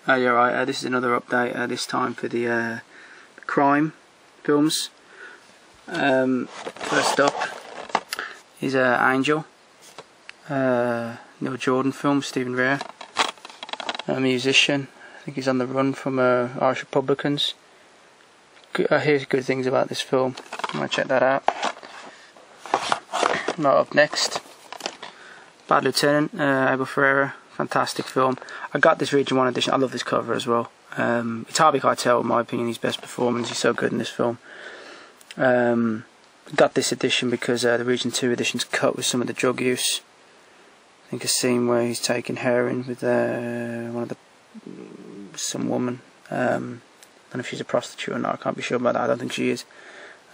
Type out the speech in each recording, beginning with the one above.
Oh, you're right. This is another update. This time for the crime films. First up is Angel, Neil Jordan film. Stephen Rea, a musician. I think he's on the run from Irish Republicans. I hear good things about this film. I might check that out. Right, up next, Bad Lieutenant, Abel Ferreira. Fantastic film. I got this Region 1 edition. I love this cover as well. It's Harvey Keitel, in my opinion, his best performance. He's so good in this film. Got this edition because the Region 2 edition's cut with some of the drug use. I think a scene where he's taking heroin with some woman. I don't know if she's a prostitute or not. I can't be sure about that. I don't think she is.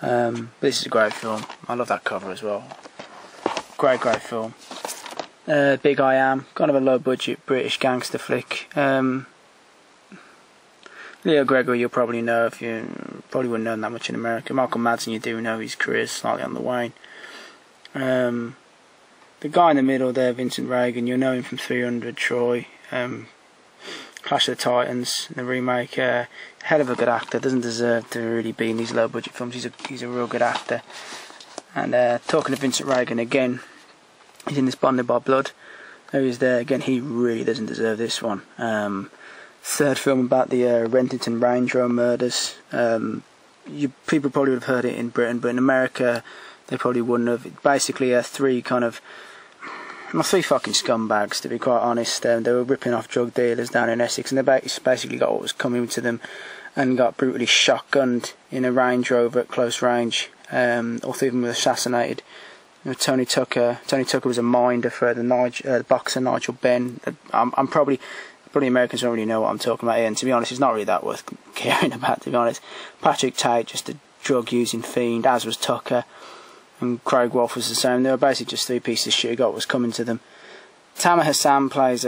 But this is a great film. I love that cover as well. Great film. Big I Am, kind of a low budget British gangster flick. Leo Gregory you'll probably know, if you probably wouldn't know that much in America. Malcolm Madsen you do know, his career's slightly on the wane. The guy in the middle there, Vincent Reagan, you'll know him from 300, Troy, Clash of the Titans, the remake. Hell of a good actor, doesn't deserve to really be in these low budget films. He's a real good actor. And talking to Vincent Reagan again, he's in this Bonded by Blood. There he is there again. He really doesn't deserve this one. Third film about the Rentington Range Rover murders. People probably would have heard it in Britain, but in America they probably wouldn't have. Basically, three fucking scumbags, to be quite honest. They were ripping off drug dealers down in Essex, and they basically got what was coming to them, and got brutally shotgunned in a Range Rover at close range. All three of them were assassinated. Tony Tucker was a minder for the boxer Nigel Benn. I'm probably Americans don't really know what I'm talking about here, and to be honest, it's not really that worth caring about, to be honest. Patrick Tate, just a drug-using fiend, as was Tucker, and Craig Wolf was the same. They were basically just three pieces of shit who got what was coming to them. Tamer Hassan plays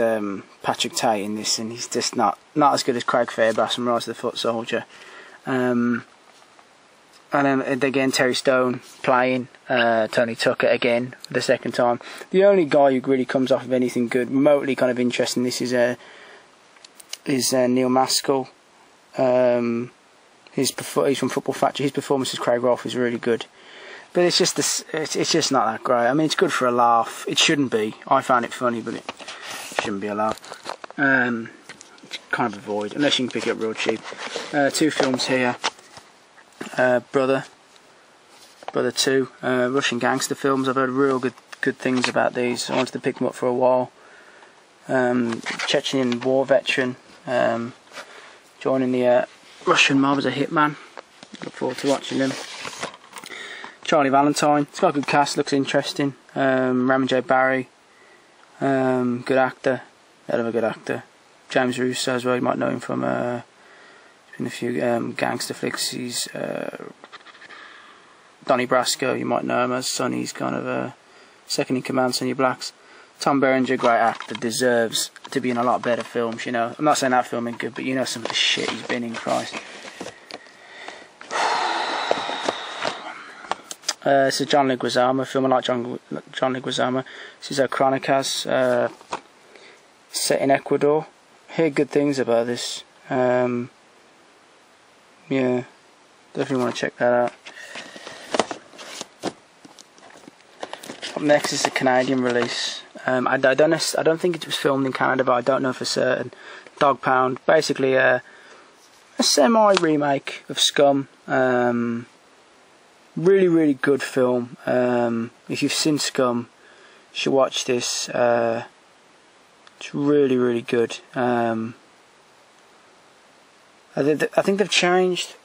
Patrick Tate in this, and he's just not as good as Craig Fairbrass from Rise of the Foot Soldier. And then again, Terry Stone playing Tony Tucker again for the second time. The only guy who really comes off of anything good, remotely kind of interesting, this is Neil Maskell. He's from Football Factory. His performance as Craig Rolfe is really good, but it's just not that great. I mean, it's good for a laugh. It shouldn't be. I found it funny, but it shouldn't be a laugh. Kind of avoid, unless you can pick it up real cheap. Two films here. Brother 2, Russian gangster films. I've heard real good things about these. I wanted to pick them up for a while. Chechen war veteran, joining the Russian mob as a hitman. Look forward to watching them. Charlie Valentine, it's got a good cast, looks interesting. Raymond J. Barry, good actor, hell of a good actor. James Russo as well, you might know him from in a few gangster flicks. He's Donnie Brasco, you might know him as Sonny's kind of second in command, Sonny Blacks. Tom Berenger, great actor, deserves to be in a lot better films, you know. I'm not saying that film ain't good, but you know some of the shit he's been in, Christ. This is John Leguizamo film. I like John Leguizamo. This is Chronicas, set in Ecuador. Hear good things about this. Yeah, definitely want to check that out. Up next is the Canadian release. I don't think it was filmed in Canada, but I don't know for certain. Dog Pound, basically a semi-remake of Scum. Really good film. If you've seen Scum, you should watch this. It's really good. I think they've changed.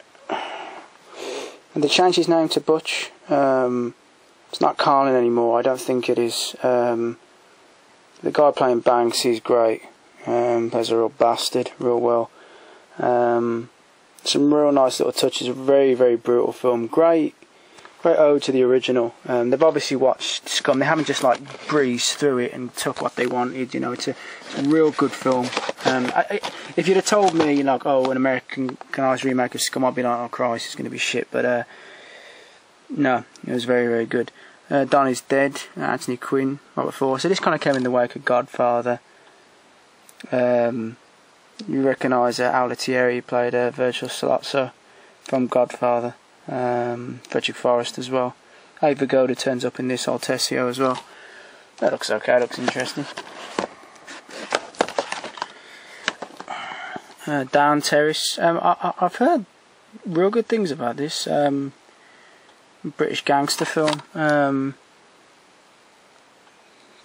They changed his name to Butch. It's not Carlin anymore. I don't think it is. The guy playing Banks, he's great. Plays a real bastard, real well. Some real nice little touches. A very brutal film. Great ode to the original. They've obviously watched Scum. They haven't just like breezed through it and took what they wanted. You know, it's a real good film. If you'd have told me, like, oh, an Americanized remake of Scum, I'd be like, oh Christ, it's going to be shit. But no, it was very good. Donnie's Dead, Anthony Quinn, right before. So this kind of came in the wake of Godfather. You recognise Altieri, who played Virgil Salazzo from Godfather, Frederick Forrest as well. Ava Goda turns up in this, Altessio as well. That looks okay, looks interesting. Down Terrace. I've heard real good things about this. British gangster film. Kind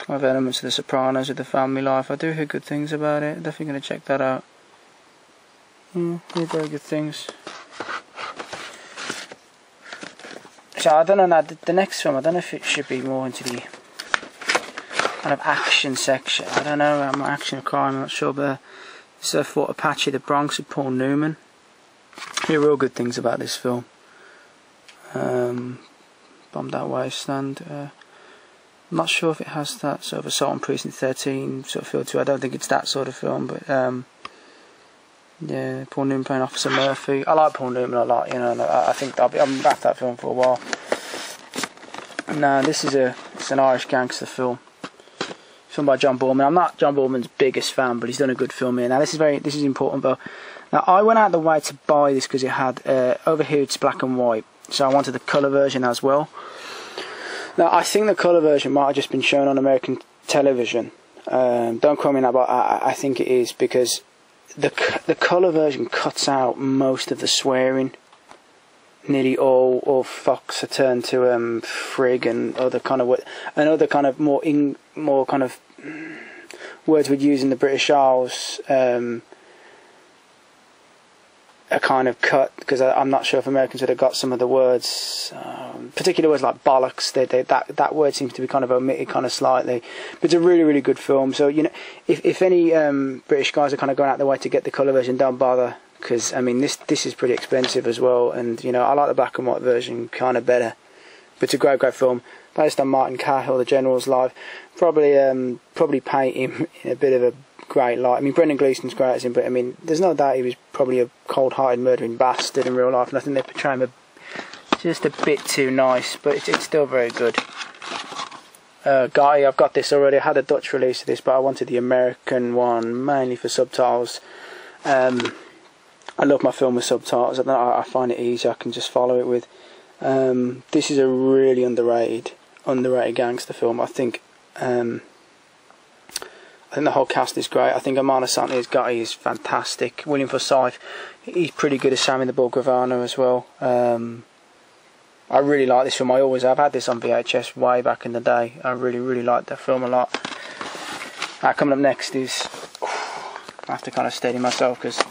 of elements of The Sopranos with the family life. I do hear good things about it. Definitely going to check that out. Hear very good things. So I don't know now, the next film, I don't know if it should be more into the kind of action section. I don't know, action or crime, I'm not sure, but this is for Apache the Bronx with Paul Newman. I hear real good things about this film. Bombed Out Wasteland. I'm not sure if it has that sort of Assault on Precinct 13 sort of feel to it. I don't think it's that sort of film, but yeah, Paul Newman playing Officer Murphy. I like Paul Newman a lot, you know, and I think I'm after that film for a while. No, it's an Irish gangster film. Film by John Boorman. I'm not John Boorman's biggest fan, but he's done a good film here. Now this is important though. Now I went out of the way to buy this because it had over here it's black and white, so I wanted the colour version as well. Now I think the colour version might have just been shown on American television. Don't quote me on that, but I think it is, because the colour version cuts out most of the swearing. Nearly all fucks are turned to frig and other kind of more kind of words we'd use in the British Isles are kind of cut, because I'm not sure if Americans would have got some of the words, particular words like bollocks. That word seems to be kind of omitted kind of slightly. But it's a really, really good film. So, you know, if any British guys are kind of going out their way to get the colour version, don't bother, because I mean this is pretty expensive as well. And you know, I like the black and white version kind of better. But it's a great film based on Martin Cahill, the General's life. Probably paint him in a bit of a great light. I mean, Brendan Gleeson's great as him, but I mean, there's no doubt he was probably a cold-hearted murdering bastard in real life, and I think they portray him just a bit too nice, but it's still very good. Guy, I've got this already. I had a Dutch release of this, but I wanted the American one mainly for subtitles. I love my film with subtitles. I find it easy. I can just follow it with. This is a really underrated gangster film. I think the whole cast is great. I think Amana Santi's guy is fantastic. William Forsythe, he's pretty good as Sam in the Bull Gravano as well. I really like this film. I always have had this on VHS way back in the day. I really, really liked that film a lot. Coming up next is, I have to kind of steady myself, because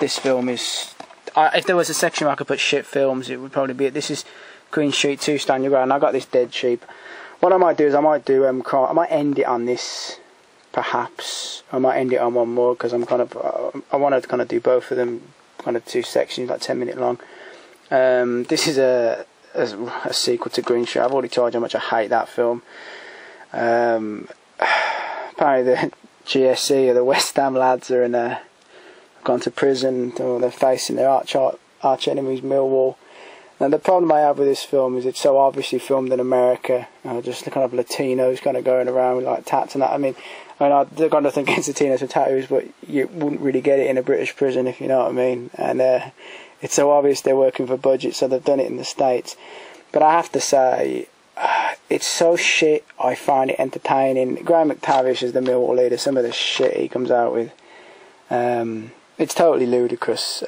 this film is, if there was a section where I could put shit films, it would probably be it. This is Green Street 2, Stand Your Ground. I got this dead cheap. What I might do is I might end it on this, perhaps. I might end it on one more, because I want to kind of do both of them, kind of two sections, like 10-minute long. This is a sequel to Green Street. I've already told you how much I hate that film. Apparently the GSC or the West Ham lads are gone to prison, or they're facing their arch enemies, Millwall. And the problem I have with this film is it's so obviously filmed in America. Just the kind of Latinos kind of going around with like tats and that. I mean, I've got nothing against Latinos with tattoos, but you wouldn't really get it in a British prison, if you know what I mean. And it's so obvious they're working for budget, so they've done it in the States. But I have to say, it's so shit, I find it entertaining. Graham McTavish is the Millwall leader. Some of the shit he comes out with, it's totally ludicrous.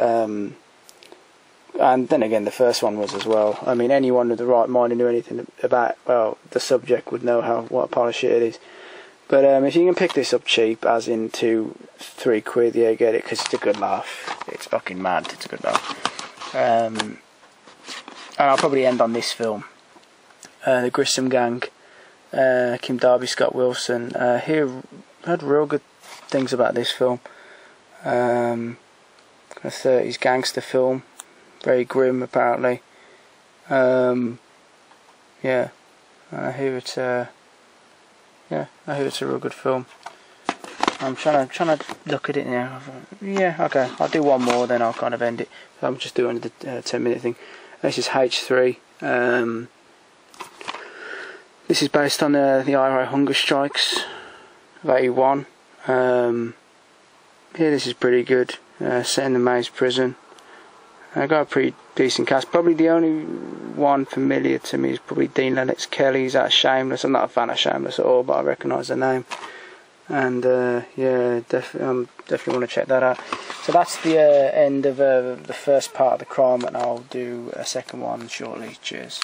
And then again, the first one was as well. I mean, anyone with the right mind who knew anything about, well, the subject would know what a pile of shit it is. But if you can pick this up cheap, as in 2-3 quid, yeah, get it, because it's a good laugh. It's fucking mad. It's a good laugh. And I'll probably end on this film, the Grissom Gang. Kim Darby, Scott Wilson. Heard real good things about this film. Kind of 30s gangster film. Very grim, apparently. Yeah, I hear it's a real good film. I'm trying to look at it now. Yeah, okay, I'll do one more, then I'll kind of end it. I'm just doing the 10-minute thing. This is H3. This is based on the IRA hunger strikes of '81. Here this is pretty good, set in the Maze prison. I got a pretty decent cast. Probably the only one familiar to me is probably Dean Lennox Kelly's out of Shameless. I'm not a fan of Shameless at all, but I recognise the name. And yeah, definitely want to check that out. So that's the end of the first part of the crime, and I'll do a second one shortly. Cheers.